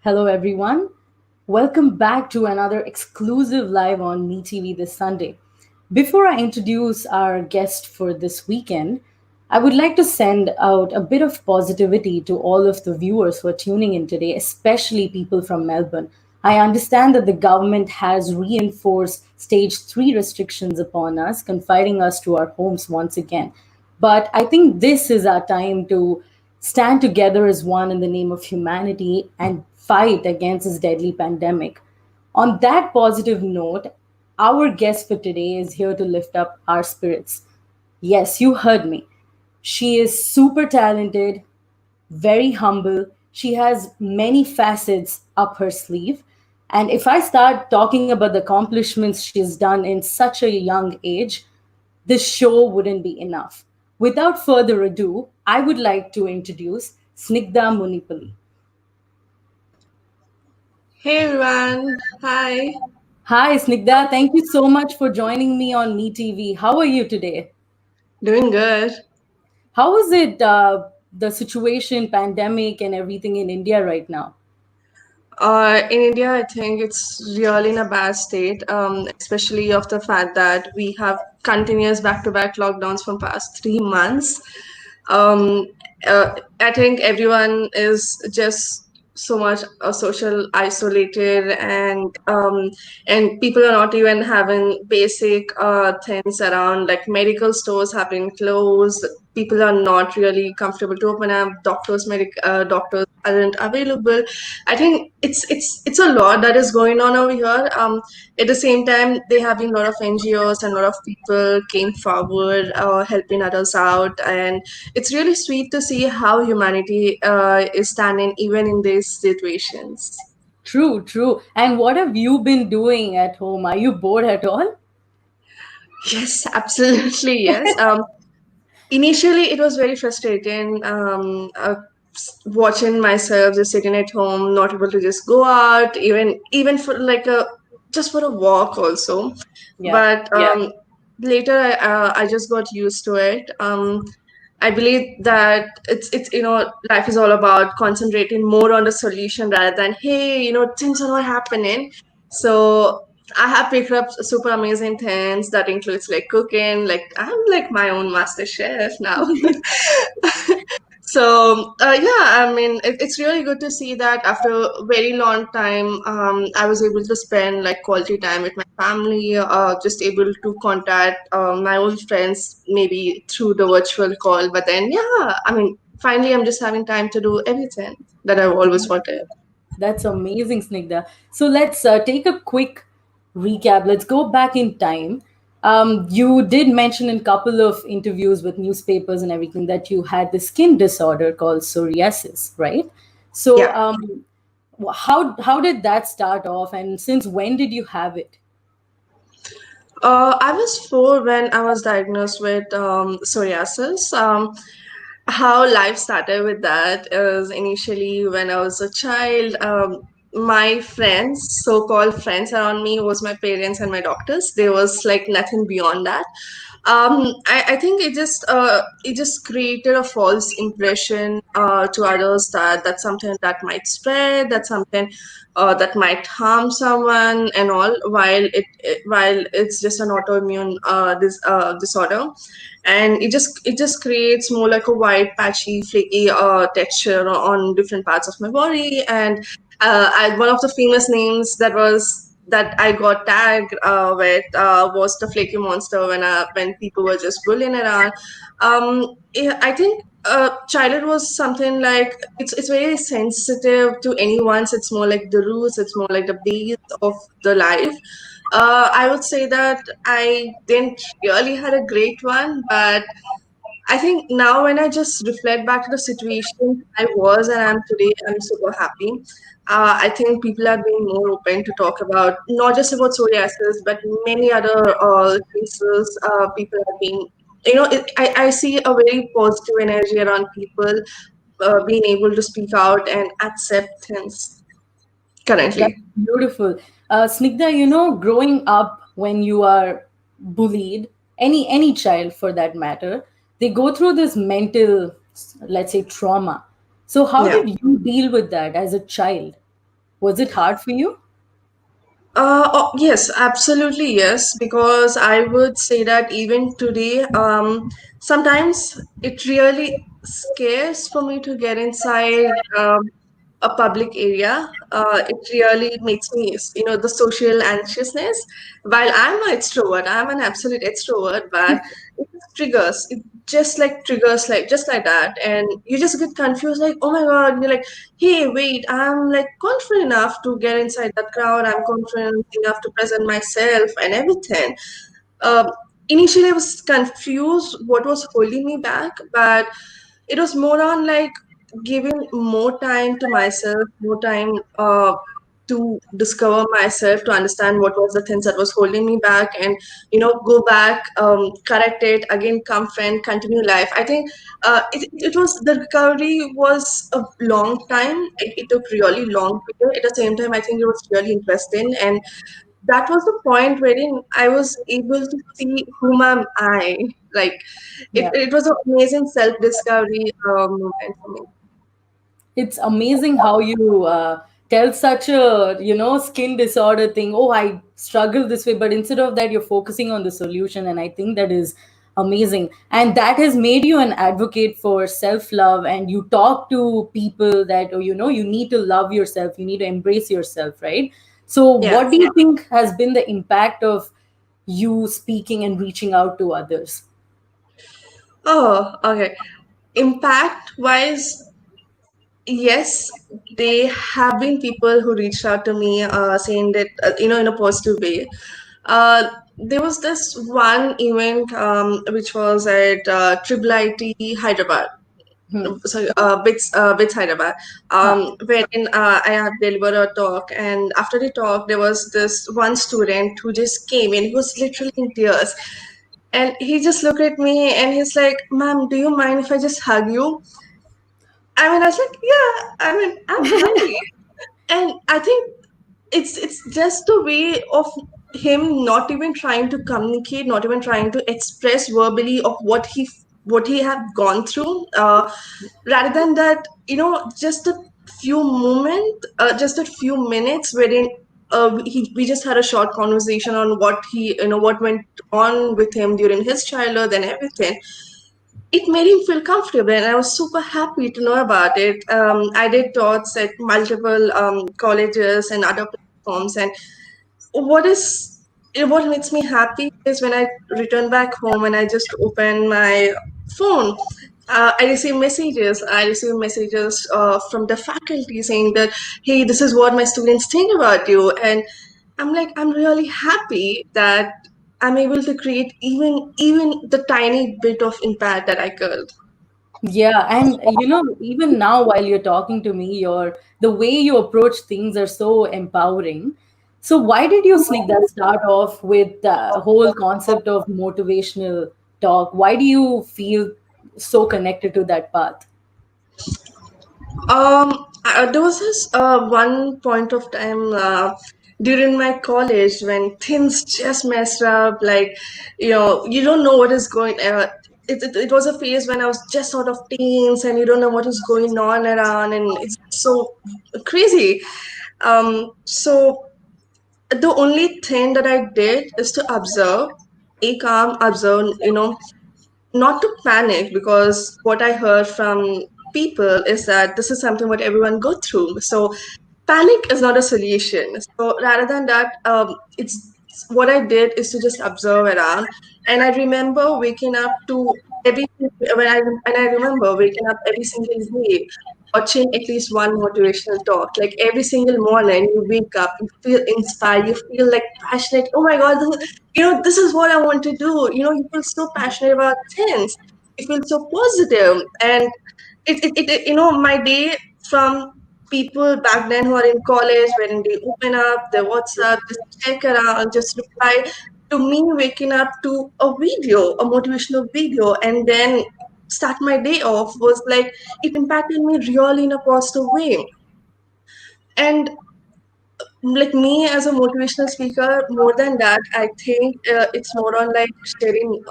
Hello, everyone. Welcome back to another exclusive live on MeTV this Sunday. Before I introduce our guest for this weekend, I would like to send out a bit of positivity to all of the viewers who are tuning in today, especially people from Melbourne. I understand that the government has reinforced stage 3 restrictions upon us, confining us to our homes once again. But I think this is our time to stand together as one in the name of humanity and fight against this deadly pandemic. On that positive note, our guest for today is here to lift up our spirits. Yes, you heard me. She is super talented, very humble. She has many facets up her sleeve. And if I start talking about the accomplishments she's done in such a young age, this show wouldn't be enough. Without further ado, I would like to introduce Snigdha Munipally. Hey everyone, hi. Hi, Snigdha. Thank you so much for joining me on MeTV. How are you today? Doing good. How is it, the situation, pandemic, and everything in India right now? In India, I think it's really in a bad state, especially of the fact that we have continuous back-to-back lockdowns from past 3 months. Um, I think everyone is just so much social isolated, and people are not even having basic things around, like medical stores have been closed. People are not really comfortable to open up. Doctors aren't available. I think it's a lot that is going on over here. At the same time, there have been a lot of NGOs and a lot of people came forward, helping others out, and it's really sweet to see how humanity is standing even in these situations. True, true. And what have you been doing at home? Are you bored at all? Yes, absolutely, yes. Initially, it was very frustrating. Watching myself just sitting at home, not able to just go out, even for like a just for a walk also. Yeah. But later, I just got used to it. I believe that it's life is all about concentrating more on the solution rather than, hey, things are not happening. So I have picked up super amazing things that includes like cooking. Like I'm like my own master chef now. So yeah, I mean it's really good to see that after a very long time, I was able to spend like quality time with my family, just able to contact my old friends maybe through the virtual call. But then yeah, I mean finally I'm just having time to do everything that I've always wanted. That's amazing, Snigdha. So let's take a quick recap. Let's go back in time. You did mention in a couple of interviews with newspapers and everything that you had the skin disorder called psoriasis, right? So Yeah. how did that start off, and since when did you have it? I was 4 when I was diagnosed with psoriasis. How life started with that is initially when I was a child. My friends, so-called friends around me, was my parents and my doctors. There was like nothing beyond that. I think it just created a false impression to others that that's something that might spread, that's something that might harm someone and all, while it's just an autoimmune disorder, and it just creates more like a white patchy flaky texture on different parts of my body. And one of the famous names that I got tagged with was the flaky monster when people were just bullying around. Yeah, I think childhood was something like it's very sensitive to anyone's. It's more like the roots. It's more like the base of the life. I would say that I didn't really had a great one, but I think now when I just reflect back to the situation I was and I'm today, I'm super happy. I think people are being more open to talk about not just about psoriasis, but many other cases. People are being, I see a very positive energy around people being able to speak out and accept things That's currently. beautiful. Snigdha, growing up when you are bullied, any child for that matter, they go through this mental, let's say, trauma. So how Yeah. did you deal with that as a child? Was it hard for you? Oh, yes, absolutely yes. Because I would say that even today, sometimes it really scares for me to get inside a public area. It really makes me, the social anxiousness. While I'm an extrovert, I'm an absolute extrovert, but it just triggers. It just like triggers, like just like that, and you just get confused, like, oh my God, you're like, hey, wait, I'm like confident enough to get inside that crowd. I'm confident enough to present myself and everything. Um, Initially, I was confused what was holding me back, but it was more on like giving more time to myself, more time to discover myself, to understand what was the things that was holding me back, and go back, correct it again, come friend, continue life. I think it was the recovery was a long time. It took really long period. At the same time, I think it was really interesting, and that was the point wherein I was able to see whom am I. Like Yeah. it was an amazing self discovery moment for me. It's amazing how you tell such a, skin disorder thing. Oh, I struggle this way, but instead of that, you're focusing on the solution, and I think that is amazing. And that has made you an advocate for self love. And you talk to people that, oh, you need to love yourself, you need to embrace yourself, right? So, Yeah. what do you think has been the impact of you speaking and reaching out to others? Oh, okay. Impact wise, yes, they have been people who reached out to me saying that, in a positive way. Uh, there was this one event which was at Triple IT Hyderabad. Hmm. So Bits Hyderabad, Huh. wherein I have delivered a talk, and after the talk, there was this one student who just came in. He was literally in tears, and he just looked at me and he's like, "Ma'am, do you mind if I just hug you?" I mean, I was like, "Yeah, I mean, I'm happy," and I think it's just the way of him not even trying to communicate, not even trying to express verbally of what he have gone through, rather than that, just a few just a few minutes wherein we just had a short conversation on what went on with him during his childhood and everything. It made him feel comfortable, and I was super happy to know about it. I did talks at multiple colleges and other platforms, and what is what makes me happy is when I return back home and I just open my phone. I receive messages. I receive messages from the faculty saying that, "Hey, this is what my students think about you," and I'm like, I'm really happy that I'm able to create even the tiny bit of impact that I could. Yeah, and even now while you're talking to me, the way you approach things are so empowering. So why did you sneak that start off with the whole concept of motivational talk? Why do you feel so connected to that path? There was this one point of time during my college when things just messed up. Like, you don't know what is going. It was a phase when I was just sort of teens, and you don't know what is going on around, and it's so crazy. So the only thing that I did is to observe, stay calm, observe. Not to panic, because what I heard from people is that this is something what everyone go through. So panic is not a solution. So rather than that, it's what I did is to just observe around. And I remember waking up to every when I remember waking up every single day, watching at least one motivational talk. Like every single morning, you wake up, you feel inspired, you feel like passionate. Oh my God, this is what I want to do. You feel so passionate about things. You feel so positive, and my day from people back then who are in college, when they open up their WhatsApp, just check around, just reply, to me waking up to a video, a motivational video, and then start my day off was like it impacted me really in a positive way. And like me as a motivational speaker, more than that, I think it's more on like sharing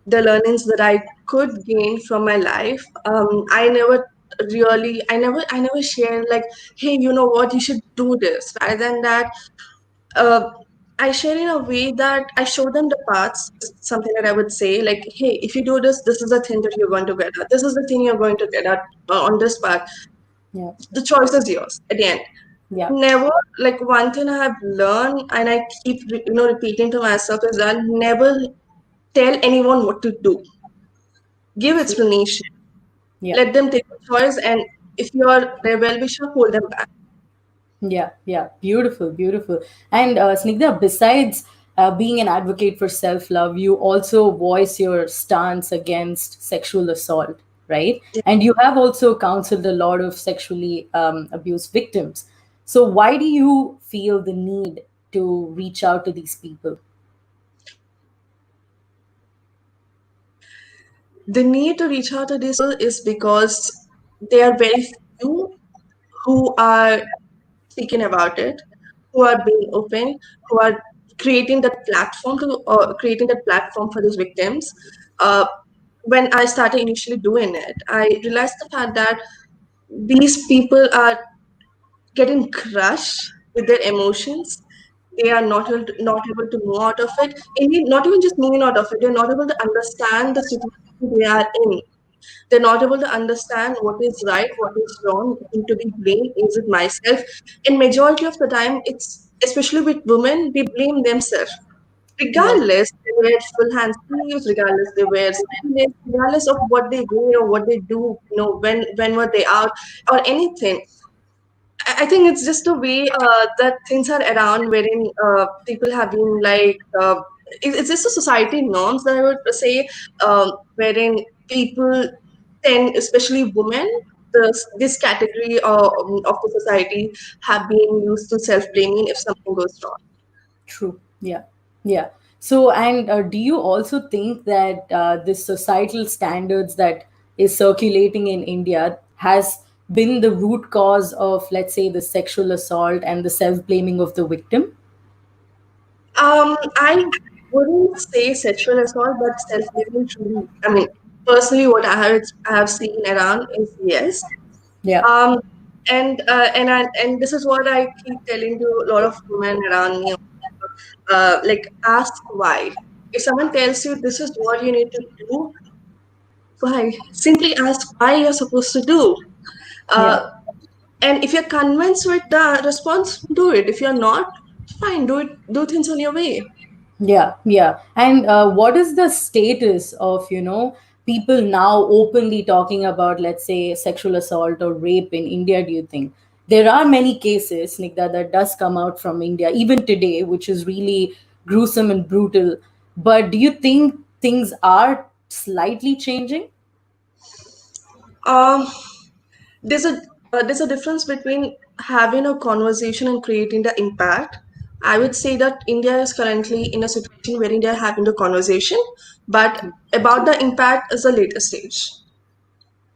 the learnings that I could gain from my life. I never really, I never share like, hey, you know what, you should do this. Rather than that, uh, I share in a way that I show them the paths, something that I would say, like, hey, if you do this, this is the thing that you're going to get at. This is the thing you're going to get at on this path. Yeah. The choice is yours at the end. Yeah. Never, like, one thing I have learned and I keep, repeating to myself is that never tell anyone what to do. Give True. explanation. Yeah. Let them take a choice, and if you're their well-wisher, hold them back. Yeah, yeah, beautiful, beautiful. And Snigdha, besides being an advocate for self love, you also voice your stance against sexual assault, right? And you have also counseled a lot of sexually abused victims. So, why do you feel the need to reach out to these people? The need to reach out to these people is because there are very few who are speaking about it, who are being open, who are creating that platform for these victims. Uh, when I started initially doing it, I realized the fact that these people are getting crushed with their emotions. They are not able to move out of it. Indeed, not even just moving out of it, they're not able to understand the situation they are in. They're not able to understand what is right, what is wrong, whom to be blamed, is it myself? And majority of the time, it's especially with women, they blame themselves. Yeah, Regardless, they wear full hand sleeves, regardless they wear sleeveless, regardless of what they wear or what they do, when were they out or anything. I think it's just a way that things are around wherein people have been like, it's just a society norms that I would say, wherein people tend, especially women, this category of the society have been used to self-blaming if something goes wrong. true. Yeah, yeah. So, and do you also think that this societal standards that is circulating in India has been the root cause of, let's say, the sexual assault and the self blaming of the victim? I wouldn't say sexual assault, but self-blaming truly. I mean, personally, what I have seen around is yes. Yeah, Um, and this is what I keep telling to a lot of women around me. Like, ask why. If someone tells you this is what you need to do, why? Simply ask why you're supposed to do. yeah. Uh, and if you're convinced with the response, do it. If you're not, fine, do it. Do things on your way. Yeah, yeah. And what is the status of, people now openly talking about, let's say, sexual assault or rape in India, do you think? There are many cases, Snigdha, that does come out from India, even today, which is really gruesome and brutal. But do you think things are slightly changing? Um, there's a there's a difference between having a conversation and creating the impact. I would say that India is currently in a situation wherein they're having the conversation, but about the impact is a later stage.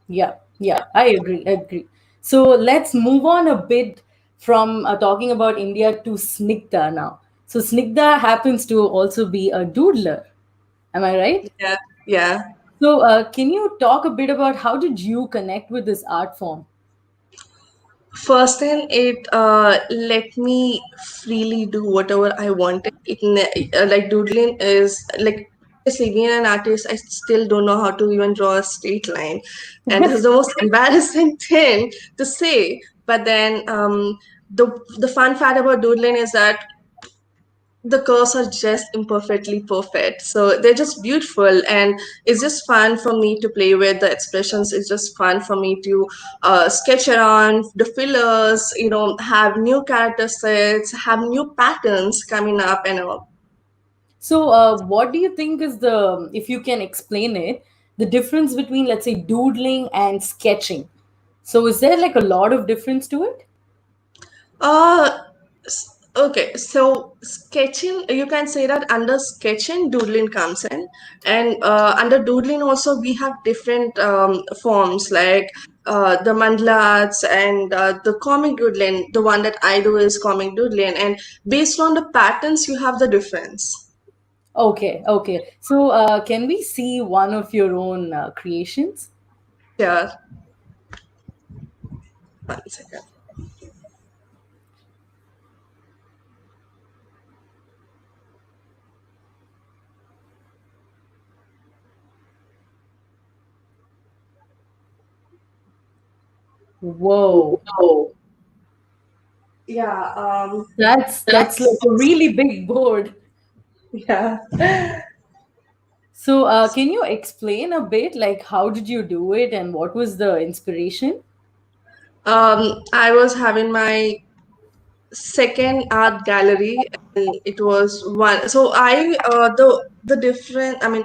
Yeah, yeah, I agree, agree. So let's move on a bit from talking about India to Snigdha now. So Snigdha happens to also be a doodler. Am I right? Yeah, yeah. So can you talk a bit about how did you connect with this art form? First thing, it let me freely do whatever I wanted. Like, doodling is like, honestly, being an artist, I still don't know how to even draw a straight line, and this is the most embarrassing thing to say. But then, the fun fact about doodling is that the curves are just imperfectly perfect. So they're just beautiful, and it's just fun for me to play with the expressions. It's just fun for me to sketch around the fillers, have new character sets, have new patterns coming up, and all. So what do you think is the, if you can explain it, the difference between, let's say, doodling and sketching? So is there like a lot of difference to it? Uh, okay, so sketching, you can say that under sketching, doodling comes in. And under doodling, also, we have different forms like the mandala arts and the comic doodling. The one that I do is comic doodling. And based on the patterns, you have the difference. Okay, okay. So can we see one of your own creations? Yeah. One second. Whoa. Oh, yeah. That's like a really big board. Yeah. So, can you explain a bit, like how did you do it and what was the inspiration? I was having my second art gallery, and it was one. So the different. I mean,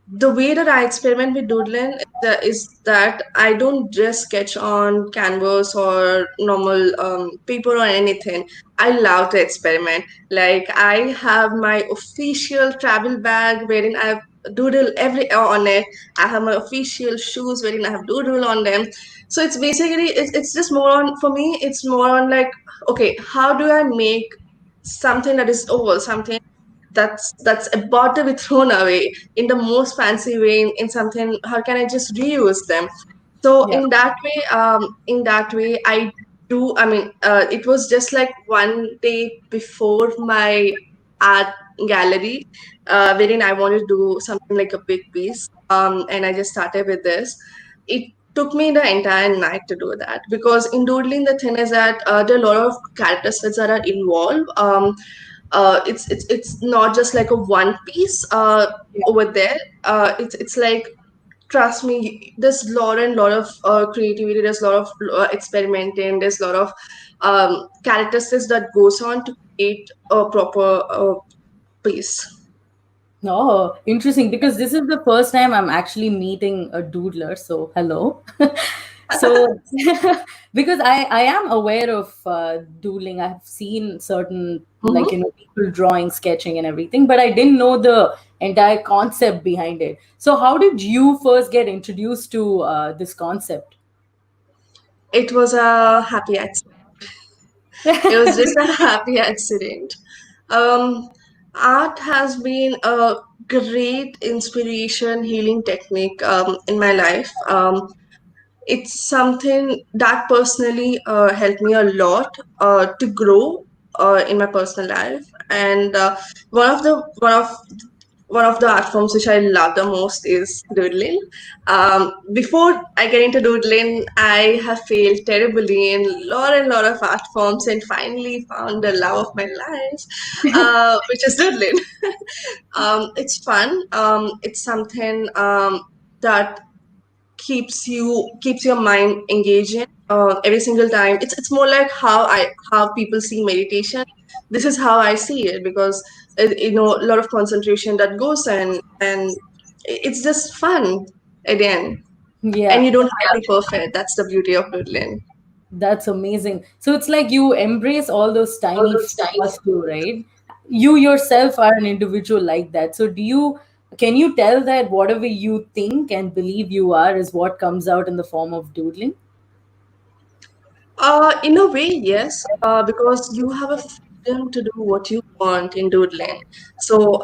the way that I experiment with doodling is that I don't just sketch on canvas or normal paper or anything. I love to experiment. Like I have my official travel bag wherein I have doodle every on it. I have my official shoes wherein I have doodle on them. So it's basically it's just more on for me. It's more on like, okay, how do I make something that is old, something that's about to be thrown away in the most fancy way, in something, how can I just reuse them? So Yeah. in that way I do. I mean, it was just like one day before my art gallery, wherein I wanted to do something like a big piece, and I just started with this. It took me the entire night to do that, because in doodling the thing is that there are a lot of characteristics that are involved. It's not just like a one piece Yeah. over there. It's like, trust me, there's lot of creativity, there's a lot of experimenting, there's a lot of characteristics that goes on to create a proper piece. Oh, interesting. Because this is the first time I'm actually meeting a doodler. So, hello. So, because I am aware of doodling, I've seen certain, like, Mhm. people drawing, sketching, and everything, but I didn't know the entire concept behind it. So, how did you first get introduced to this concept? It was a happy accident. It was just a happy accident. Um, Art has been a great inspiration, healing technique in my life. It's something that personally helped me a lot to grow in my personal life. And one of the art forms which I love the most is doodling. Before I get into doodling, I have failed terribly in and lot of art forms, and finally found the love of my life, which is doodling. It's fun. It's something that keeps your mind engaging every single time. It's more like how people see meditation. This is how I see it, because a lot of concentration that goes in, and it's just fun at the end. And Yeah. you don't have to be perfect. That's the beauty of doodling. That's amazing. So it's like you embrace all those All tiny those tiny. flaws too, right? You yourself are an individual like that. So can you tell that whatever you think and believe you are is what comes out in the form of doodling? In a way, yes, because you have a freedom to do what you want in doodling. So,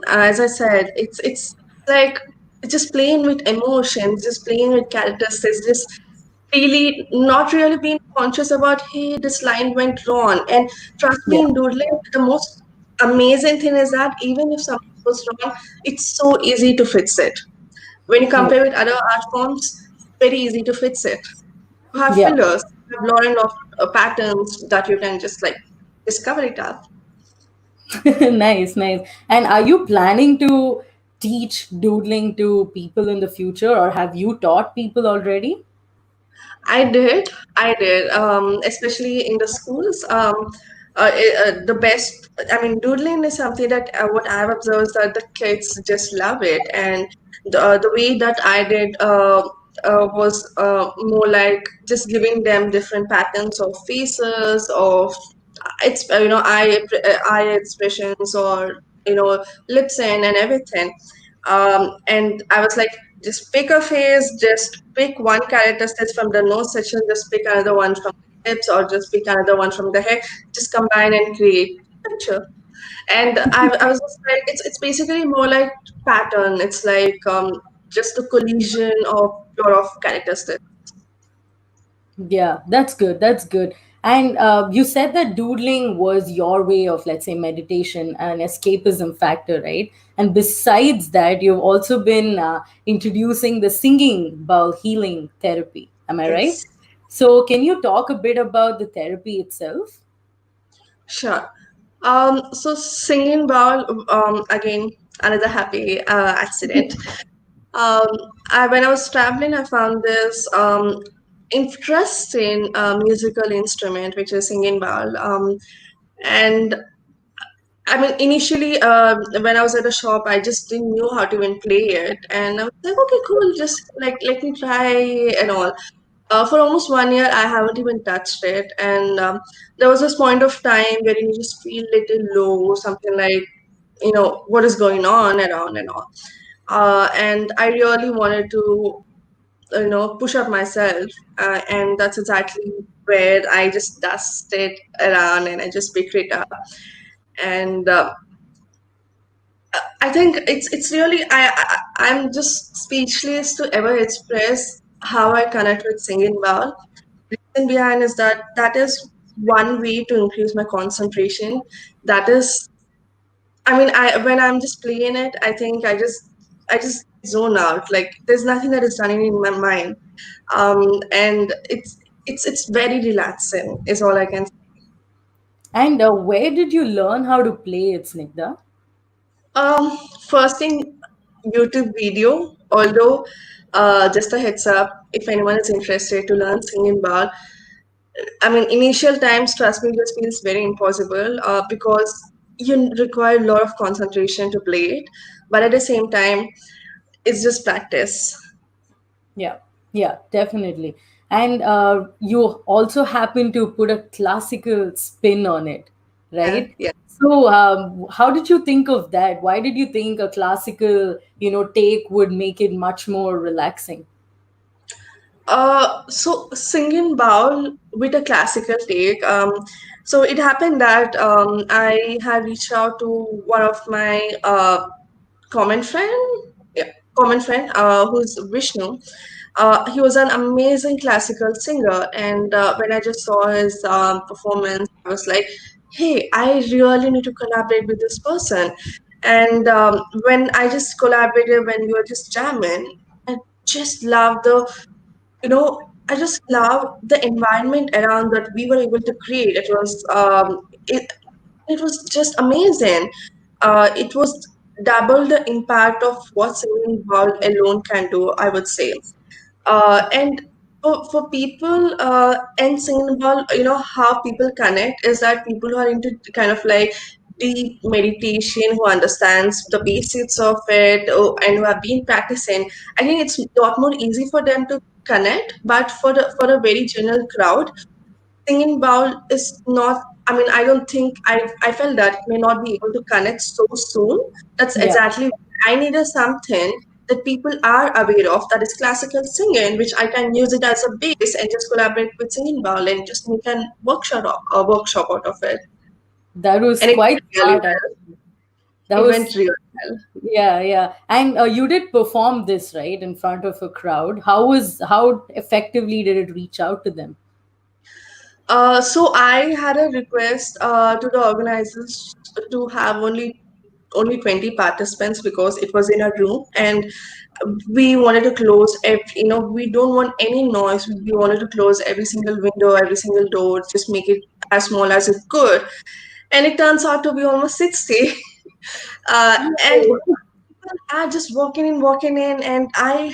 as I said, it's like it's just playing with emotions, just playing with characters. It's just really not really being conscious about, hey, this line went wrong. And trust me, Yeah. in doodling, the most amazing thing is that even if something goes wrong, it's so easy to fix it. When you Yeah. compare with other art forms, very easy to fix it. You have Yeah. fillers, you have lot and lot of patterns that you can just like discover it up. Nice, nice. And are you planning to teach doodling to people in the future, or have you taught people already? I did, I did, especially in the schools. The best, I mean, doodling is something that what I've observed is that the kids just love it, and the way that I did was more like just giving them different patterns of faces, of it's eye expressions, or lips and everything. And I was like, just pick a face, just pick one character sketch from the nose section, just pick another one from the lips, or just pick another one from the hair, just combine and create a picture. And I was just like, it's basically more like pattern. It's like just a collision of lot of characteristics. Yeah, that's good. That's good. And you said that doodling was your way of, let's say, meditation and escapism factor, right? And besides that, you've also been introducing the singing bowl healing therapy. Am I right? Yes, So, can you talk a bit about the therapy itself? sure. So singing bowl, again, another happy accident. Um, when I was traveling, I found this interesting musical instrument, which is singing bowl. And I mean, initially, when I was at a shop, I just didn't know how to even play it, and I was like, okay, cool, just like let me try and all. For almost 1 year, I haven't even touched it, and there was this point of time where you just feel little low, something like what is going on around and all. And I really wanted to push up myself, and that's exactly where I just dust it around and I just pick it up. And I think it's really I'm just speechless to ever express how I connect with singing well. Reason behind is that that is one way to increase my concentration. That is, I mean, I when I'm just playing it, I think I just zone out. Like there's nothing that is running in my mind, and it's very relaxing. Is all I can. And where did you learn how to play it, Snigdha? Um, First thing, YouTube video. Although, just a heads up, if anyone is interested to learn singing bar, I mean, initial times, trust me, just feels very impossible because you require a lot of concentration to play it. But at the same time, it's just practice. Yeah, yeah, definitely. And you also happen to put a classical spin on it, Yeah, right? yeah. So, how did you think of that? Why did you think a classical, take would make it much more relaxing? So singing bowl with a classical take. So it happened that I had reached out to one of my common friend, yeah, common friend, who's Vishnu. He was an amazing classical singer, and when I just saw his performance, I was like, "Hey, I really need to collaborate with this person." And when I just collaborated, when we were just jamming, I just love I just love the environment around that we were able to create. It was just amazing. It was double the impact of what singing ball alone can do, I would say. And for people and singing ball, how people connect is that people who are into kind of like deep meditation, who understands the basics of it, and who have been practicing. I think it's a lot more easy for them to connect. But for a very general crowd, singing bowl is not, I mean, I don't think I felt that it may not be able to connect so soon. That's Yeah. exactly, I needed something that people are aware of, that is classical singing, which I can use it as a base and just collaborate with singing bowl and just make a workshop out of it. That was And it quite went really smart, well. actually. That It was, went really well. yeah, yeah. And you did perform this, right, in front of a crowd. How effectively did it reach out to them? So I had a request to the organizers to have only 20 participants because it was in a room, and we wanted to close we don't want any noise. We wanted to close every single window, every single door, just make it as small as it could. And it turns out to be almost 60. And Oh. I just walking in, and I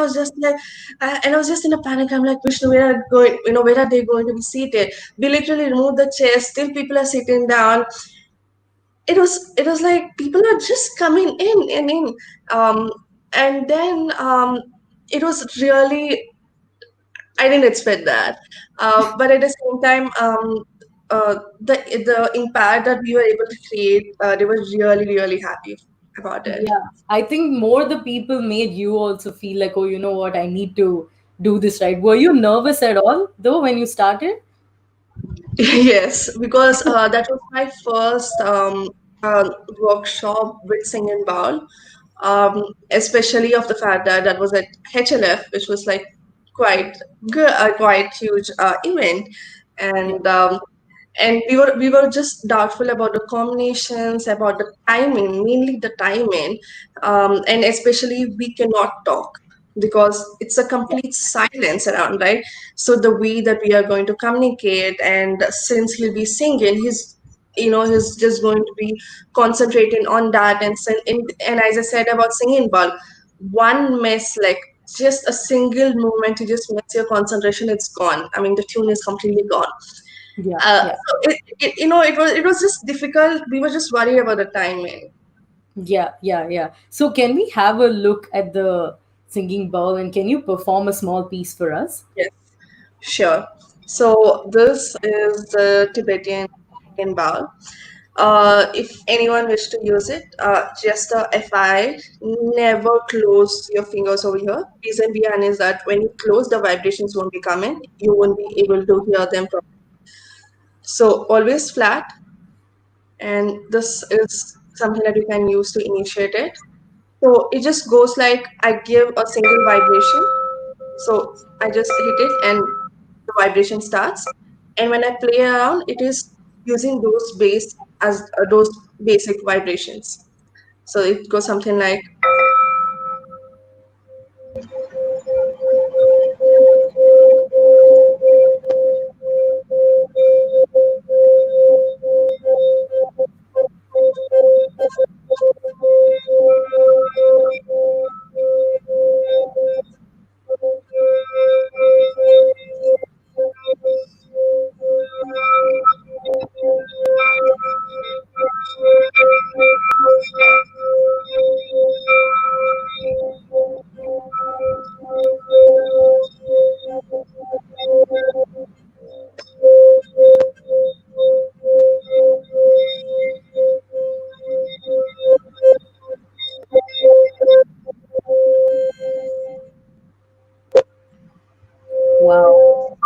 was just like, and I was just in a panic. I'm like, Vishnu, where are going? Where are they going to be seated? We literally removed the chairs. Still, people are sitting down. It was like people are just coming in and in, um, and then it was really, I didn't expect that, but at the same time, the impact that we were able to create, they were really really happy about it. Yeah, I think more the people made you also feel like, oh, you know what, I need to do this right. Were you nervous at all, though, when you started? Yes, because that was my first workshop with Sing and Baul, especially of the fact that that was at HLF, which was like quite good, quite huge event, Yeah, and we were just doubtful about the combinations, about the timing, mainly the timing, and especially we cannot talk because it's a yeah, complete silence around, right? So the way that we are going to communicate, and since he'll be singing, he's just going to be concentrating on that, and as I said about singing ball, one miss, like just a single moment, you just miss your concentration, it's gone. I mean, the tune is completely gone. yeah, yeah. So it was just difficult. We were just worried about the timing. Yeah, yeah, yeah. So, can we have a look at the singing bowl and can you perform a small piece for us? Yes, sure. So this is the Tibetan singing bowl. If anyone wish to use it, just a FI, never close your fingers over here. Reason behind is that when you close, the vibrations won't be coming. You won't be able to hear them properly. So always flat, and this is something that you can use to initiate it. So it just goes like I give a single vibration. So I just hit it and the vibration starts. And when I play around, it is using those basic vibrations. So it goes something like, Wow,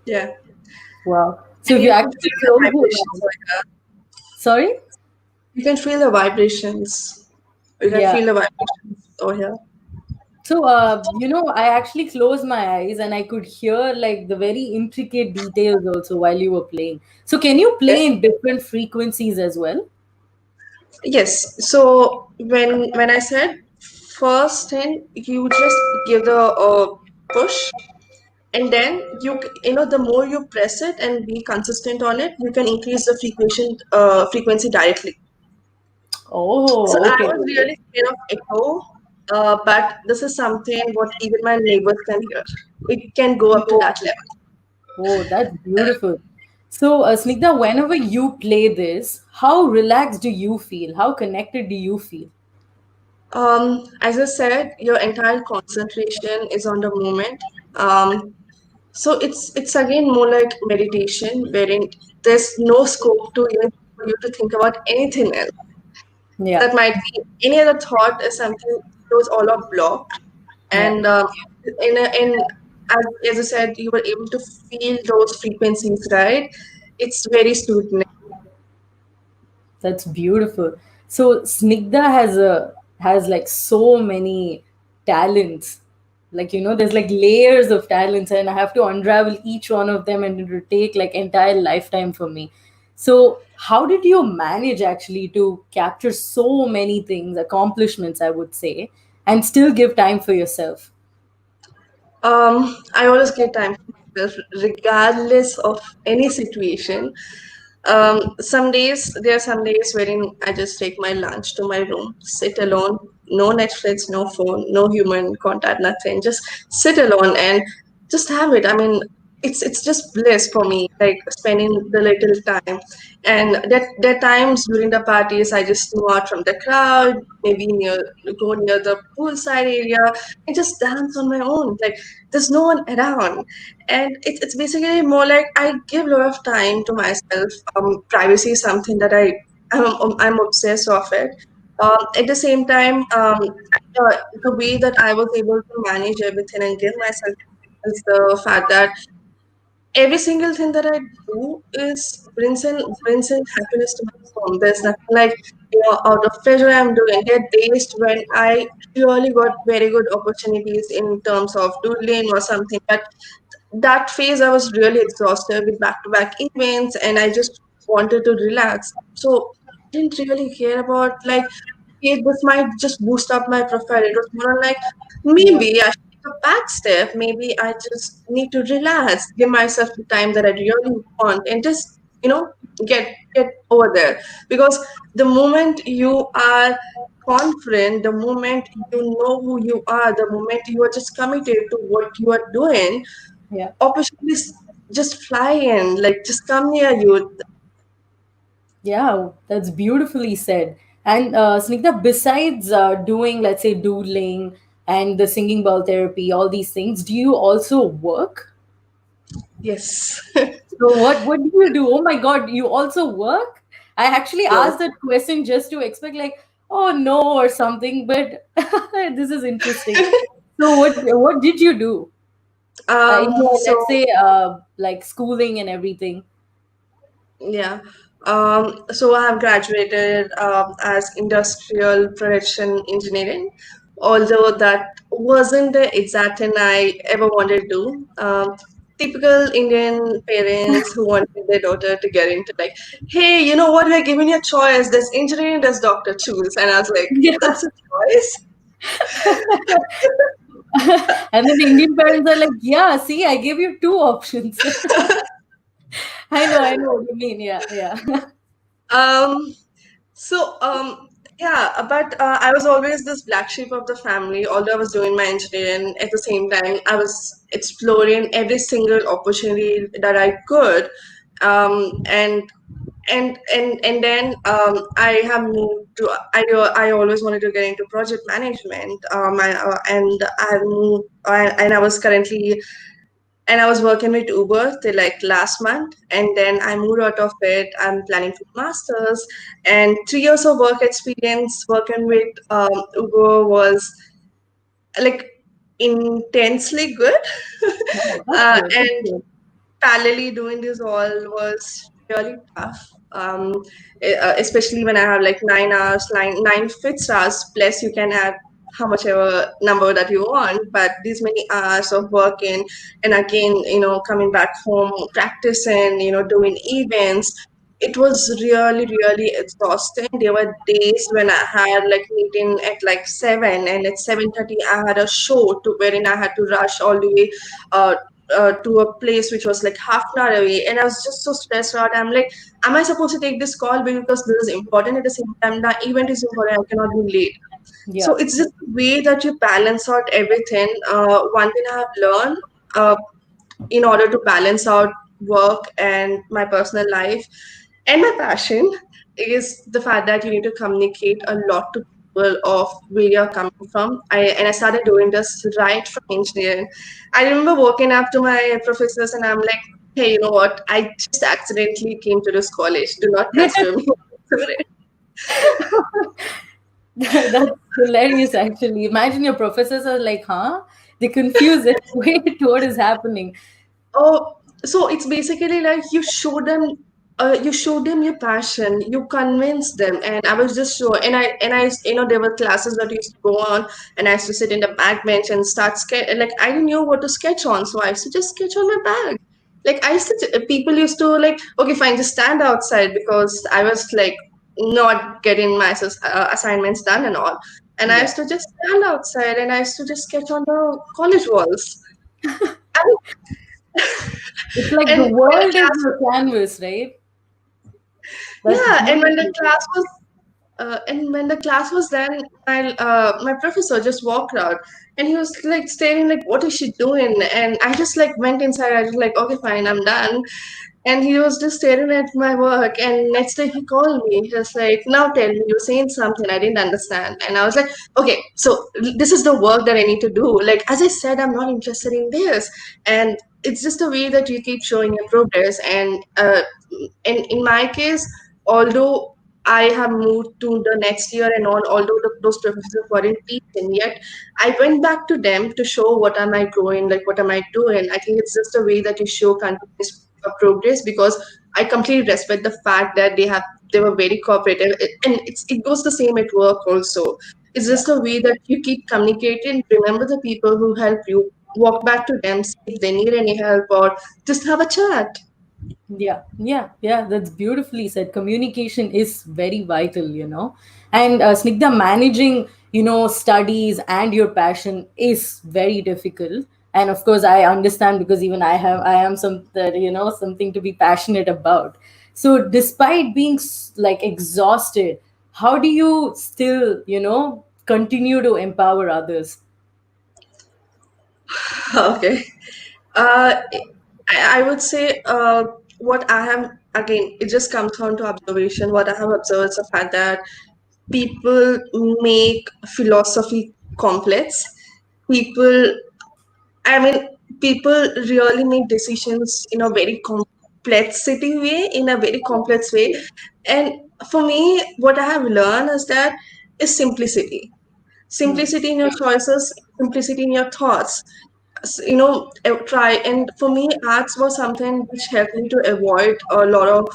yeah. wow. So, And if you you can actually feel the close your vibrations eyes, over here. sorry? You can feel the vibrations. You can Yeah. feel the vibrations over here. So, I actually closed my eyes and I could hear like the very intricate details also while you were playing. So, can you Yes. play in different frequencies as well? Yes. So when I said first thing, you just give the push, and then the more you press it and be consistent on it, you can increase the frequency directly. So Oh, I okay. was really scared of echo, but this is something what even my neighbors can hear. It can go up to Oh, that level. oh, that's beautiful. So, Snigdha, whenever you play this, how relaxed do you feel? How connected do you feel? As I said, your entire concentration is on the moment. Um, so it's again more like meditation, wherein there's no scope to even for you to think about anything else. Yeah, That might be any other thought is something, those all are blocked. yeah. And as I said, you were able to feel those frequencies, right? It's very soothing. That's beautiful. So Snigdha has like so many talents. Like there's like layers of talents, and I have to unravel each one of them, and it will take like entire lifetime for me. So how did you manage actually to capture so many things, accomplishments, I would say, and still give time for yourself? I always give time for myself, regardless of any situation. Some days, there are some days wherein I just take my lunch to my room, sit alone, no Netflix, no phone, no human contact, nothing. Just sit alone and just have it. I mean, it's just bliss for me, like spending the little time. And that there are times during the parties I just go out from the crowd, maybe go near the poolside area and just dance on my own. Like there's no one around, and it's basically more like I give a lot of time to myself. Privacy is something that I'm obsessed of it. At the same time, the way that I was able to manage everything and give myself is the fact that every single thing that I do is brings in happiness to my home. There's nothing like, out of pleasure I'm doing. There are days when I really got very good opportunities in terms of doodling or something, but that phase I was really exhausted with back-to-back events, and I just wanted to relax. So I didn't really care about like, okay, this might just boost up my profile. It was more like, Yeah. maybe I should take a back step. Maybe I just need to relax, give myself the time that I really want, and just get over there. Because the moment you are confident, the moment you know who you are, the moment you are just committed to what you are doing, Yeah. opportunities just fly in, like just come near you. Yeah, that's beautifully said. And Snigdha, besides doing, let's say, doodling and the singing bowl therapy, all these things, do you also work? Yes. So what do you do? Oh my God, you also work? I actually Yes. asked that question just to expect like, oh no, or something, but this is interesting. So what did you do? In your, So let's say, like schooling and everything. yeah. So I have graduated as industrial production engineering, although that wasn't the exact thing I ever wanted to do. Typical Indian parents who wanted their daughter to get into like, hey, you know what? We're giving you a choice. There's engineering, there's doctor. Choose. And I was like, Yeah. that's a choice. And then the Indian parents are like, yeah, see, I gave you two options. I know what you mean. Yeah, yeah. Um, So, yeah, but I was always this black sheep of the family. Although I was doing my engineering, at the same time, I was exploring every single opportunity that I could. And then I have moved to. I always wanted to get into project management. And I moved, and I was currently and I was working with Uber till like last month, and then I moved out of it. I'm planning for masters, and 3 years of work experience working with Uber was like intensely good. Oh, that's good. That's And good. parallelly doing this all was really tough. Especially when I have like 9 hours, nine fixed hours, plus you can add how much ever number that you want, but these many hours of working, and again, coming back home, practicing, doing events. It was really, really exhausting. There were days when I had like meeting at like 7, and at 7:30 I had a show to wherein I had to rush all the way uh, to a place which was like half an hour away, and I was just so stressed out. I'm like, am I supposed to take this call because this is important? At the same time, the event is important. I cannot be late. So Yeah. it's just the way that you balance out everything. One thing I have learned, uh, in order to balance out work and my personal life and my passion, is the fact that you need to communicate a lot to people of where you're coming from. I started doing this right from engineering. I remember walking up to my professors and I'm like, hey, you know what? I just accidentally came to this college. Do not consider me. That's hilarious, actually. Imagine your professors are like, huh? They confuse it. Wait, what is happening? Oh, so it's basically like you show them your passion, you convince them, and I was just so, there were classes that used to go on, and I used to sit in the back bench and start sketch. Like I didn't know what to sketch on, so I used to just sketch on my bag. Like people used to like, okay, fine, just stand outside because I was like not getting my assignments done and all, and I Yeah. used to just stand outside and I used to just sketch on the college walls. And It's like and the when the world is class your canvas, right? That's yeah, beautiful. and when the class was done, my professor just walked out, and he was like staring like, what is she doing? And I just like went inside. I was like, okay, fine, I'm done. And he was just staring at my work. And next day he called me. He was like, now tell me, you're saying something I didn't understand. And I was like, okay, so this is the work that I need to do. Like, as I said, I'm not interested in this. And it's just a way that you keep showing your progress. And in my case, although I have moved to the next year and all, although those professors weren't teaching yet, I went back to them to show what am I growing, like what am I doing. I think it's just a way that you show continuous progress, because I completely respect the fact that they were very cooperative. And it goes the same at work also. It's Yeah. just a way that you keep communicating. Remember the people who help you. Walk back to them, see if they need any help, or just have a chat. Yeah, yeah, yeah, that's beautifully said. Communication is very vital, you know. And Snigdha, managing, studies and your passion is very difficult. And of course, I understand because even I am something to be passionate about. So, despite being like exhausted, how do you still, continue to empower others? Okay. Uh, I would say what I have, again, it just comes down to observation. What I have observed is the fact that people make philosophy complex. People, I mean, people really make decisions in a very complexity way, in a very complex way. And for me, what I have learned is that is simplicity. Hmm. Simplicity in your choices, simplicity in your thoughts. Try. And for me, arts was something which helped me to avoid a lot of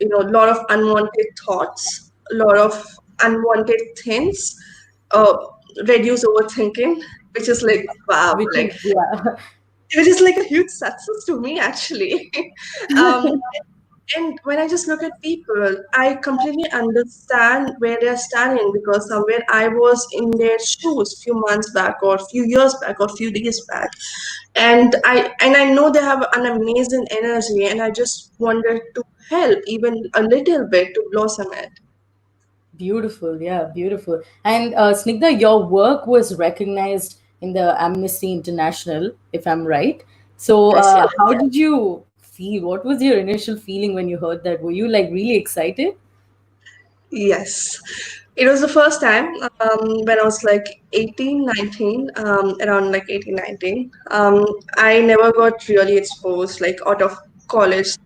lot of unwanted thoughts, a lot of unwanted things, uh, reduce overthinking, which is like wow, Which like is, yeah. which is like a huge success to me actually. um, and when I just look at people, I completely understand where they're standing, because somewhere I was in their shoes few months back, or few years back, or few days back, and I know they have an amazing energy, and I just wanted to help even a little bit to blossom it. Beautiful, yeah, beautiful. And Snigdha, your work was recognized in the Amnesty International, if I'm right. So, Yes, yes. how did you feel? What was your initial feeling when you heard that? Were you like really excited? Yes. It was the first time when I was like 18, 19, around like 18, 19. I never got really exposed, like out of college,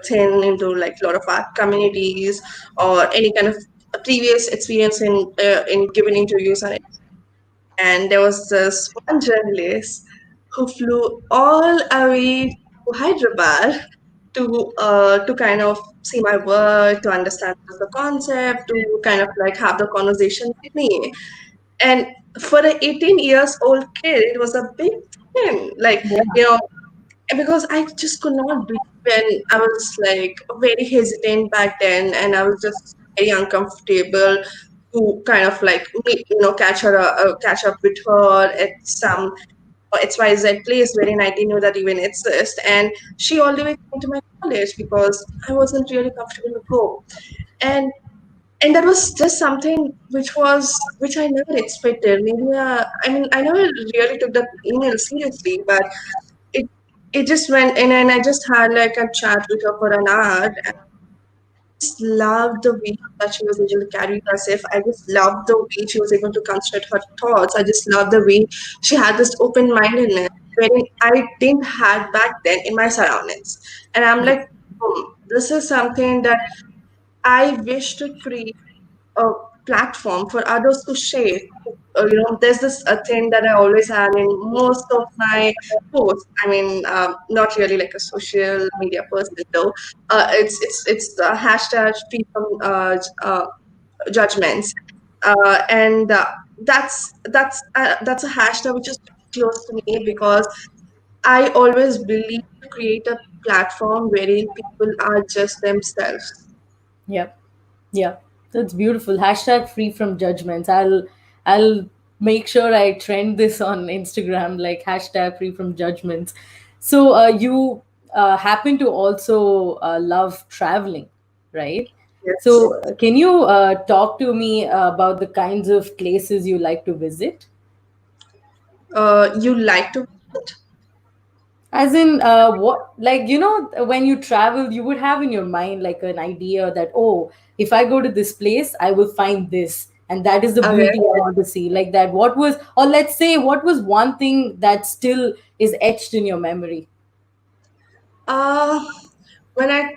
thing into like a lot of art communities or any kind of previous experience in giving interviews. And there was this one journalist who flew all away to Hyderabad to kind of see my work, to understand the concept, to kind of like have the conversation with me. And for an 18 years old kid, it was a big thing. Like, Yeah. you know, because I just could not breathe when I was like very hesitant back then, and I was just very uncomfortable to kind of like catch up with her at some XYZ place wherein I didn't know that even exists, and she all the way came to my college because I wasn't really comfortable to go, and and that was just something which I never expected. Maybe I mean I never really took that email seriously, but it it just went in, and I just had like a chat with her for an hour. And I just loved the way that she was able to carry herself. I just loved the way she was able to construct her thoughts. I just loved the way she had this open mindedness wherein I didn't have back then in my surroundings. And I'm like, this is something that I wish to create a platform for others to share. There's this thing that I always have in most of my posts. I mean, not really like a social media person though. It's the hashtag free from judgments, and that's a hashtag which is close to me, because I always believe to create a platform wherein people are just themselves. Yeah. Yeah, that's beautiful. Hashtag free from judgments. I'll make sure I trend this on Instagram, like hashtag free from judgments. So you happen to also love traveling, right? Yes. So can you talk to me about the kinds of places you like to visit? You like to As in, what, like, when you travel, you would have in your mind like an idea that, oh, if I go to this place, I will find this. And that is the okay. beauty I want to see. Like that, what was, or let's say, what was one thing that still is etched in your memory? Uh, when I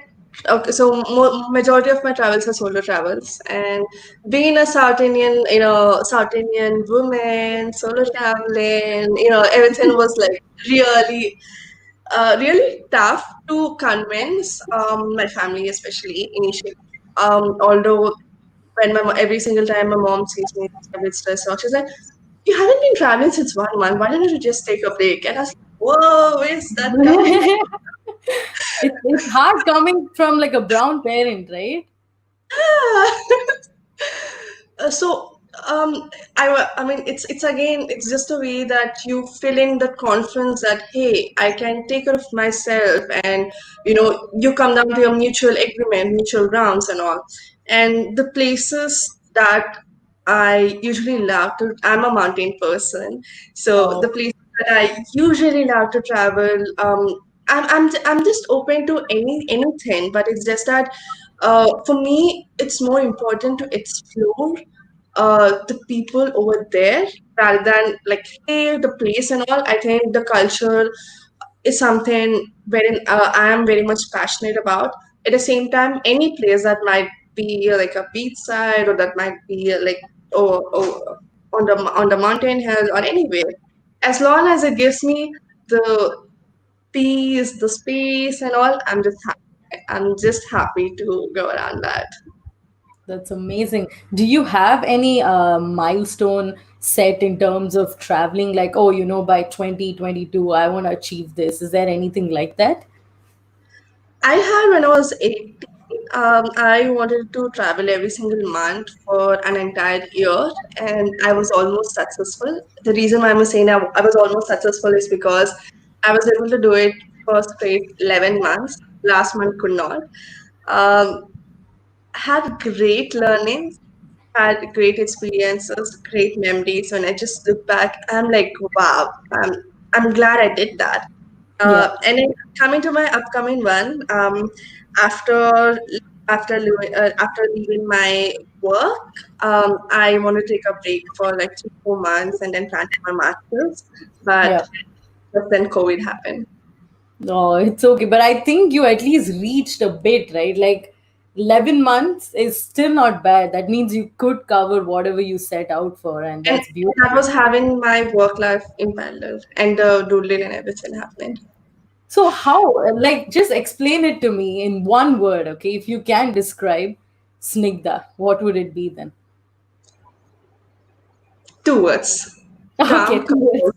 okay, so majority of my travels are solo travels, and being a South Indian, South Indian woman, solo traveling, everything was like really. really tough to convince my family, especially initially. Although when every single time my mom sees me a bit stressed out, she's like, "You haven't been traveling since 1 month. Why don't you just take a break?" And I was like, "Whoa, where's that coming?" It's hard coming from like a brown parent, right? So I mean it's again it's just a way that you fill in the confidence that hey, I can take care of myself, and you come down to your mutual agreement, mutual grounds and all. And the places that I usually love to, I'm a mountain person, so the Oh, places that I usually love to travel, I'm just open to anything, but it's just that for me, it's more important to explore the people over there rather than like, hey, the place and all. I think the culture is something wherein I am very much passionate about. At the same time, any place that might be like a beachside, or that might be like or on the mountain hill or anywhere, as long as it gives me the peace, the space, and all, I'm just happy. I'm just happy to go around that. that's amazing. Do you have any milestone set in terms of traveling? Like, oh, by 2022, I want to achieve this. Is there anything like that? I had when I was 18, I wanted to travel every single month for an entire year, and I was almost successful. The reason why I'm saying I was almost successful is because I was able to do it for straight 11 months. Last month could not. Um, had great learnings, had great experiences, great memories. When I just look back, I'm like, wow, I'm glad I did that. Yeah. And then coming to my upcoming one, after after leaving my work, I want to take a break for like 3 4 months and then plan for my masters. But Yeah. just then COVID happened. No, it's okay. But I think you at least reached a bit, right? Like 11 months is still not bad. That means you could cover whatever you set out for, and And that's that beautiful. was having my work life in parallel and the doodling and everything happening. So, how, like, just explain it to me in one word, okay? If you can describe Snigdha, what would it be then? 2 words. Okay, Calm, two words.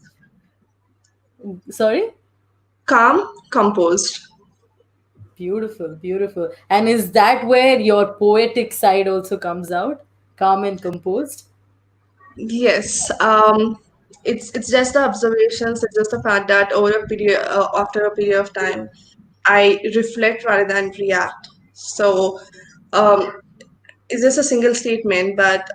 composed. Sorry? Calm, composed. Beautiful, beautiful. And is that where your poetic side also comes out? Calm and composed? Yes, it's just the observations. It's just the fact that over a period, after a period of time, I reflect rather than react. So, um, it's just a single statement, but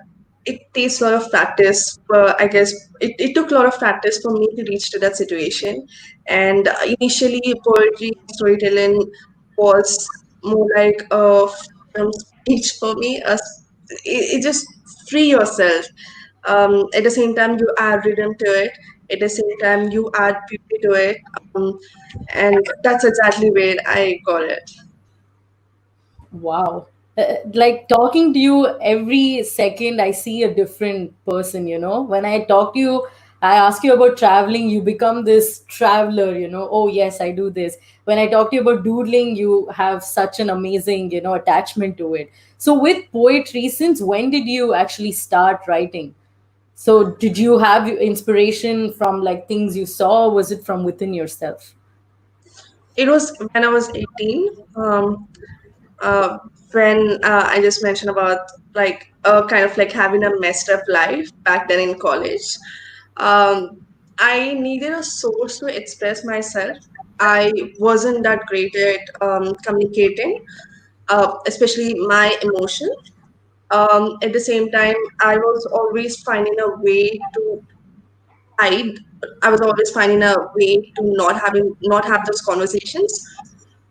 it takes a lot of practice. I guess it took a lot of practice for me to reach to that situation. And initially, poetry and storytelling was more like a speech for me. It just free yourself. At the same time, you add rhythm to it. At the same time, you add beauty to it. Um, and that's exactly where I got it. Wow. Like talking to you every second, I see a different person. When I talk to you, I ask you about traveling, you become this traveler. Oh, yes, I do this. When I talk to you about doodling, you have such an amazing attachment to it. So, with poetry, since when did you actually start writing? So, did you have inspiration from like things you saw, or was it from within yourself? It was when I was 18. Uh, when I just mentioned about like kind of like having a messed up life back then in college. Um, I needed a source to express myself. I wasn't that great at communicating, especially my emotions. At the same time, I was always finding a way to hide. I was always finding a way to not have those conversations.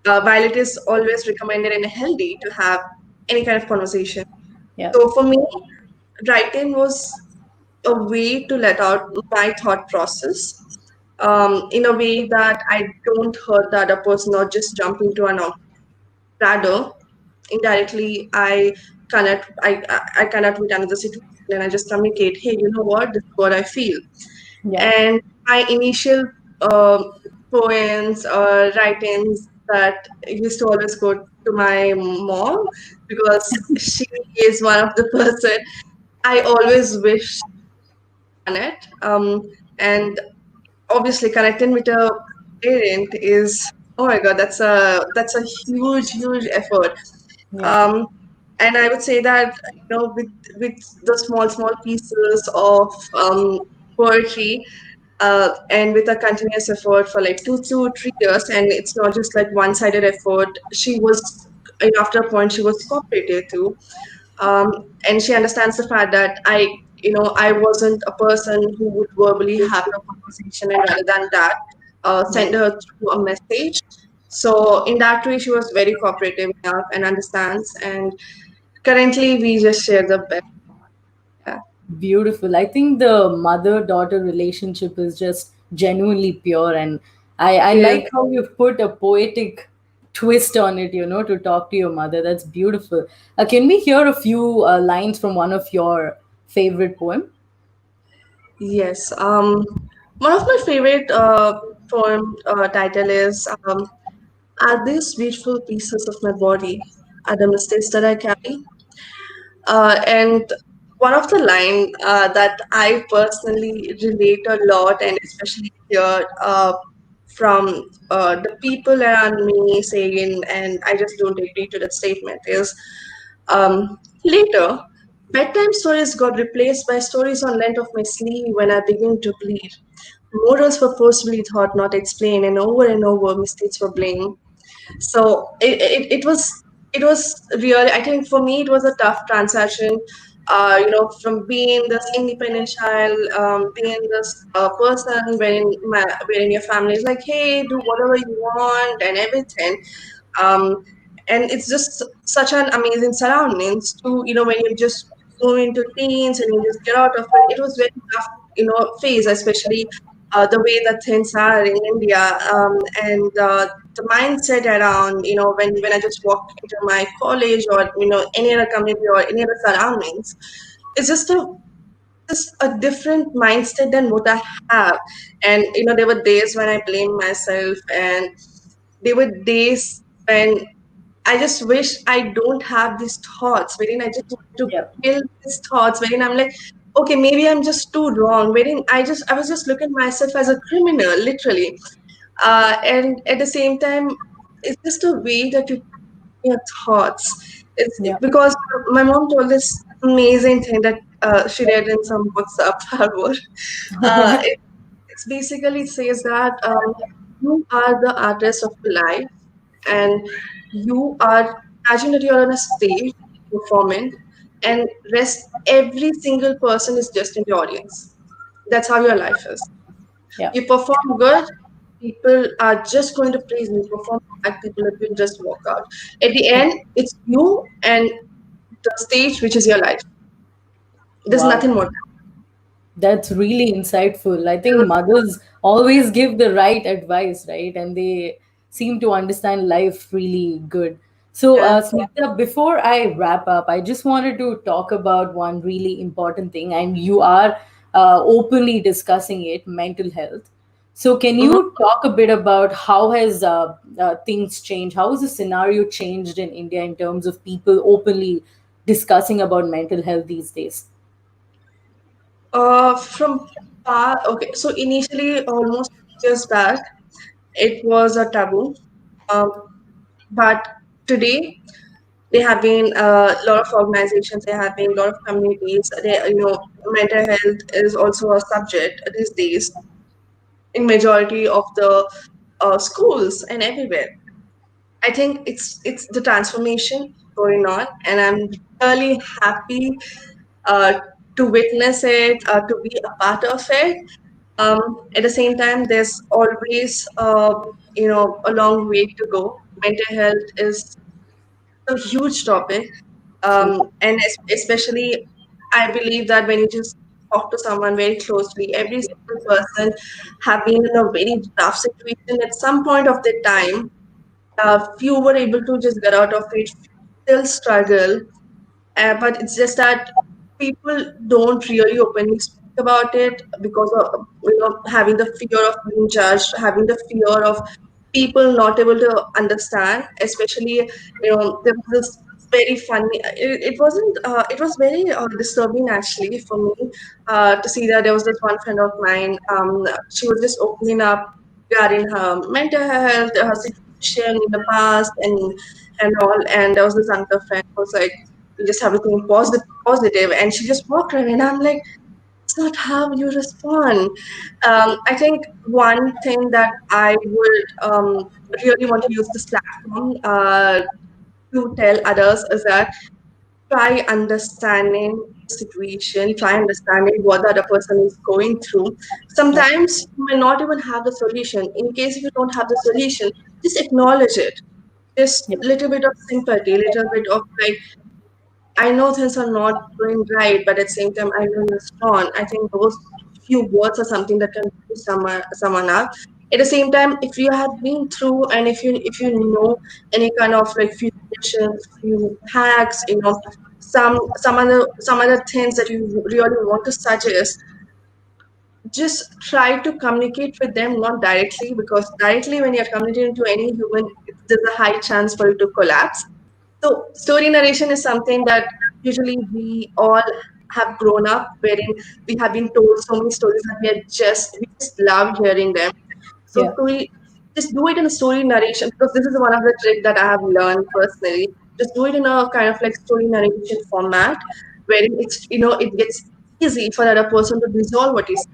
While it is always recommended and healthy to have any kind of conversation. Yeah. So for me, writing was a way to let out my thought process in a way that I don't hurt the other person or just jump into an rather indirectly I connect with another situation and I just communicate, hey, you know what, this is what I feel. Yeah. And my initial um poems or writings that used to always go to my mom because she is one of the person I always wish on it. And obviously connecting with a parent is, oh my god, that's a huge effort. Yeah. Um, and I would say that, with the small pieces of poetry, and with a continuous effort for like 2 to 3 years, and it's not just like one-sided effort. She was, after a point, she was cooperative too, um, and she understands the fact that I wasn't a person who would verbally have a conversation, and rather than that, Yeah. send her through a message. So in that way, she was very cooperative enough and understands. And currently, we just share the best. Yeah. Beautiful. I think the mother daughter relationship is just genuinely pure. And I Yes. like how you've put a poetic twist on it, to talk to your mother. That's beautiful. Can we hear a few lines from one of your favorite poem? Yes. One of my favorite poem title is, "Are these beautiful pieces of my body? Are the mistakes that I carry?" And one of the line that I personally relate a lot, and especially here from the people around me saying, and I just don't agree to that statement, is, later, bedtime stories got replaced by stories on length of my sleeve when I begin to bleed. Morals were forcibly taught, not explained, and over mistakes were blamed. So it was really, I think for me it was a tough transaction, from being this independent child, being this person wherein your family is like, hey, do whatever you want and everything, um, and it's just such an amazing surroundings to, when you just go into teens and you just get out of it. It was very tough, phase, especially the way that things are in India, and the mindset around, when I just walk into my college, or any other community or any other surroundings, it's just a different mindset than what I have. And there were days when I blamed myself, and there were days when I just wish I don't have these thoughts, wherein I just want to Yeah. kill these thoughts, wherein I'm like, okay, maybe I'm just too wrong, wherein I was just looking myself as a criminal, literally. And at the same time, it's just a way that you your thoughts. It's Yeah. because my mom told this amazing thing that she read in some WhatsApp forward. It basically says that, you are the artist of your life, and you are, imagine that you're on a stage performing, and rest every single person is just in the audience. That's how your life is. Yeah. You perform good, people are just going to praise you. Perform bad, people will just walk out. At the end, it's you and the stage, which is your life. There's Wow. nothing more. That's really insightful. I think mothers always give the right advice, right? And they seem to understand life really good. So, Yeah. Snigdha, before I wrap up, I just wanted to talk about one really important thing, and you are openly discussing it, mental health. So, can Mhm. you talk a bit about how has things changed? How has the scenario changed in India in terms of people openly discussing about mental health these days? From okay, so initially, almost years back, it was a taboo. Um, but today, there have been a lot of organizations, there have been a lot of communities. Mental health is also a subject these days in majority of the schools and everywhere. I think it's the transformation going on, and I'm really happy uh, to witness it, to be a part of it. Um, at the same time, there's always a long way to go. Mental health is a huge topic, True. and especially I believe that when you just talk to someone very closely, every single person have been in a very tough situation at some point of their time. Few were able to just get out of it, still struggle, but it's just that people don't really openly speak. about it because of having the fear of being judged, having the fear of people not able to understand. Especially, there was this very funny. It wasn't. It was very disturbing actually for me to see that there was this one friend of mine. She was just opening up regarding her mental health, her situation in the past, and all. And there was this another friend who was like, "You just have to think positive," and she just walked around, and I'm like, "It's not how you respond." I think one thing that I would really want to use this platform to tell others is that try understanding the situation, try understanding what the other person is going through. Yeah. Sometimes you may not even have the solution. In case if you don't have the solution, just acknowledge it. Just Yeah. little bit of sympathy, little bit of like, I know things are not going right, but at the same time, I know you're strong. I think those few words are something that can pull someone up. At the same time, if you have been through, and if you know any kind of like few suggestions, few hacks, some other things that you really want to suggest, just try to communicate with them, not directly, because directly when you're communicating to any human, there's a high chance for it to collapse. So story narration is something that usually we all have grown up wherein we have been told so many stories that we just love hearing them. So Yeah. story, just do it in a story narration, because this is one of the tricks that I have learned personally. Just do it in a kind of like story narration format wherein it gets easy for the other person to resolve what is.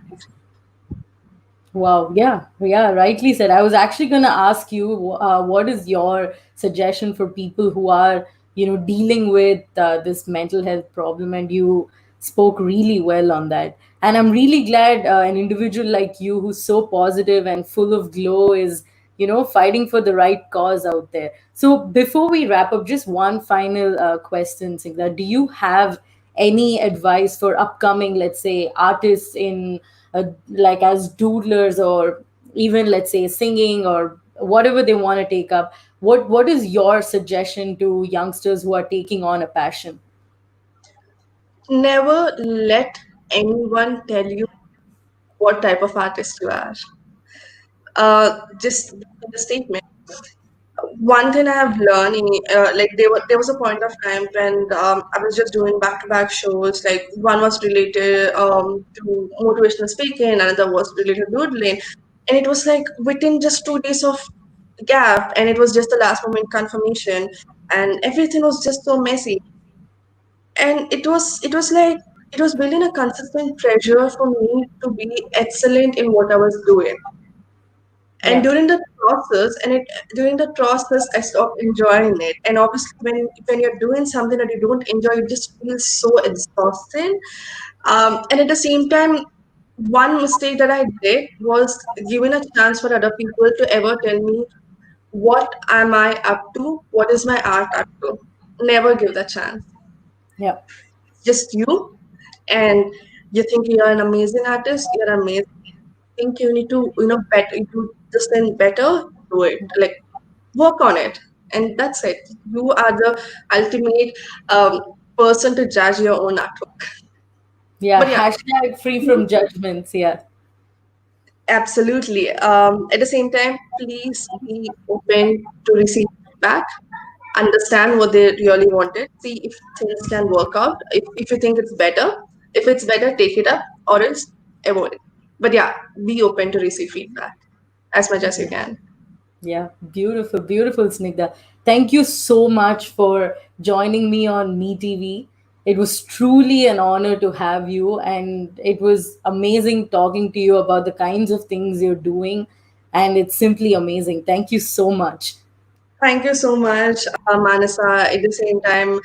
Wow. Yeah. Yeah. Rightly said. I was actually going to ask you, what is your suggestion for people who are, dealing with this mental health problem, and you spoke really well on that. And I'm really glad an individual like you, who's so positive and full of glow, is, fighting for the right cause out there. So before we wrap up, just one final question, Singha. Do you have any advice for upcoming, let's say, artists in like as doodlers, or even, let's say, singing, or whatever they want to take up? What is your suggestion to youngsters who are taking on a passion? Never let anyone tell you what type of artist you are. Just the statement. One thing I have learned, like there was a point of time when I was just doing back-to-back shows. Like one was related to motivational speaking, another was related to doodling, and it was like within just 2 days of gap, and it was just the last moment confirmation, and everything was just so messy, and it was like it was building a consistent pressure for me to be excellent in what I was doing. And Yeah. during the process I stopped enjoying it. And obviously when you're doing something that you don't enjoy, you just feel so exhausted. And at the same time, one mistake that I did was giving a chance for other people to ever tell me what am I up to, what is my art up to. Never give the chance. Yeah. Just you. And you think you're an amazing artist, you're amazing. Think you need to better, you just then better do it, like work on it, and that's it. You are the ultimate person to judge your own artwork. Yeah. But yeah, Hashtag free from judgments. Yeah. absolutely. At the same time, please be open to receive feedback, understand what they really wanted, see if things can work out. If you think if it's better, take it up, or else avoid it. But yeah, be open to receive feedback as much as you can. Yeah, beautiful, beautiful, Snigdha. Thank you so much for joining me on Me TV. It was truly an honor to have you, and it was amazing talking to you about the kinds of things you're doing, and it's simply amazing. Thank you so much. Thank you so much, Manasa. At the same time,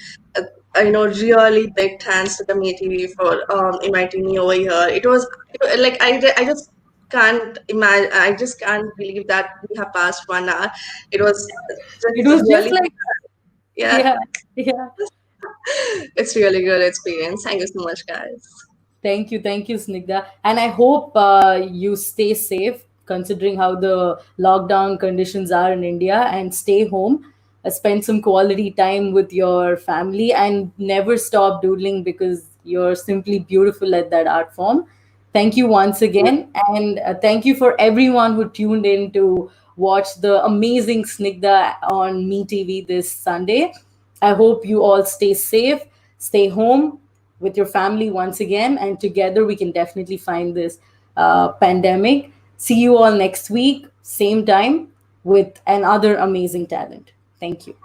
really big thanks to the MeTV for inviting me over here. It was like I just can't imagine. I just can't believe that we have passed 1 hour. It was It just was just really, like, yeah. yeah, yeah. It's really good experience. Thank you so much, guys. Thank you, Snigdha. And I hope you stay safe, considering how the lockdown conditions are in India, and stay home. Spend some quality time with your family, and never stop doodling, because you're simply beautiful at that art form. Thank you once again. And thank you for everyone who tuned in to watch the amazing Snigdha on Me TV this Sunday. I hope you all stay safe, stay home with your family once again, and together we can definitely find this pandemic. See you all next week, same time, with another amazing talent. Thank you.